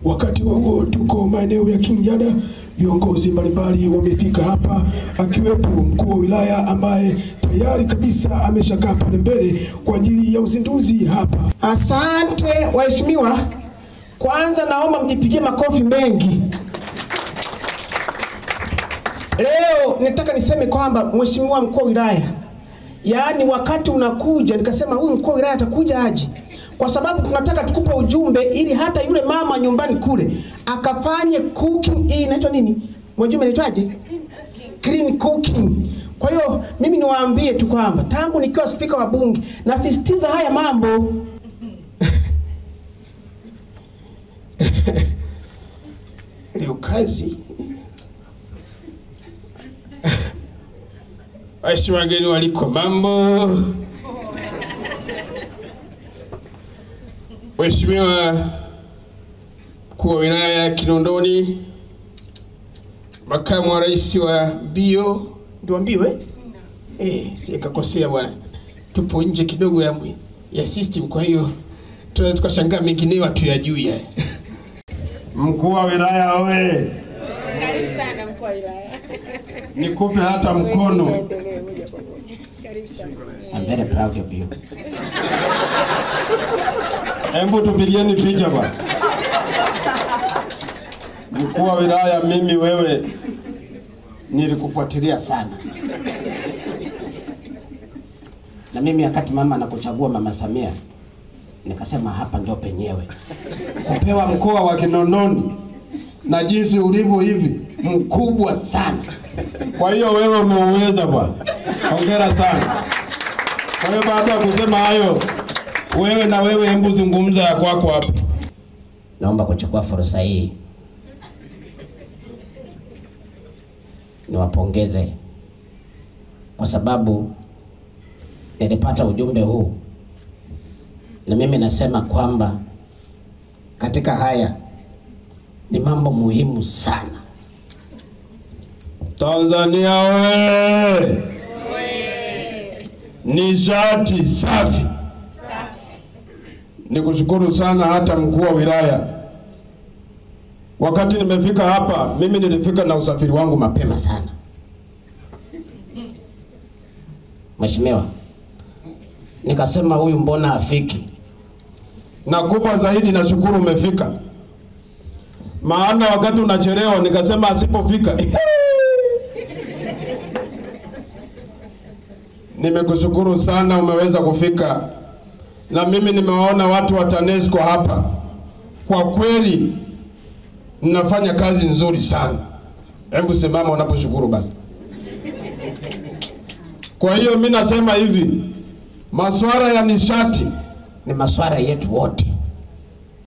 Wakati huo tuko maeneo ya Kingyada, viongozi mbalimbali wamefika hapa, akiwepo mkuu wa wilaya ambaye tayari kabisa ameshakaa pale mbele kwa ajili ya uzinduzi hapa. Asante waheshimiwa, kwanza naomba mjipigie makofi mengi. Leo nataka niseme kwamba mheshimiwa mkuu wa wilaya, yaani wakati unakuja nikasema huyu mkuu wa wilaya atakuja aje, kwa sababu tunataka tukupe ujumbe ili hata yule mama nyumbani kule akafanye cooking. Hii inaitwa nini? Mwajumbe inaitwaje? Clean cooking. Kwa hiyo mimi niwaambie tu kwamba tangu nikiwa spika wa bunge nasisitiza haya mambo. Leo kazi. Waheshimiwa wageni waliko, mambo. Mheshimiwa mkuu wa wilaya ya Kinondoni, makamu wa rais wa Mbio, ndio Mbio sikakosea bwana. Tupo nje kidogo ya system, kwa hiyo tunaweza tukashangaa mengineyo hatuyajui haya. Mkuu wa wilaya oye. Karibu sana mkuu wa wilaya. Nikupe hata mkono. Karibu sana. I'm very proud of you. Hebu tupigieni picha bwana. Mkuu wa wilaya, mimi wewe nilikufuatilia sana. Na mimi wakati mama anakuchagua Mama Samia nikasema hapa ndio penyewe. Kupewa mkoa wa Kinondoni na jinsi ulivyo hivi mkubwa sana. Kwa hiyo wewe umeuweza bwana. Hongera sana. Kwa hiyo baada ya kusema hayo, wewe na wewe hebu zungumza ya kwako hapa. Naomba kuchukua fursa hii niwapongeze kwa sababu nilipata ujumbe huu, na mimi nasema kwamba katika haya ni mambo muhimu sana. Tanzania wewe! Nishati safi. Nikushukuru sana hata mkuu wa wilaya. Wakati nimefika hapa, mimi nilifika na usafiri wangu mapema sana. Mheshimiwa, nikasema huyu mbona afiki? Nakupa zaidi, na shukuru umefika. Maana wakati unachelewa nikasema asipofika. Nimekushukuru sana, umeweza kufika. Na mimi nimewaona watu wa TANESCO hapa. Kwa kweli mnafanya kazi nzuri sana. Hebu simama unaposhukuru basi. Kwa hiyo mimi nasema hivi, masuala ya nishati ni masuala yetu wote.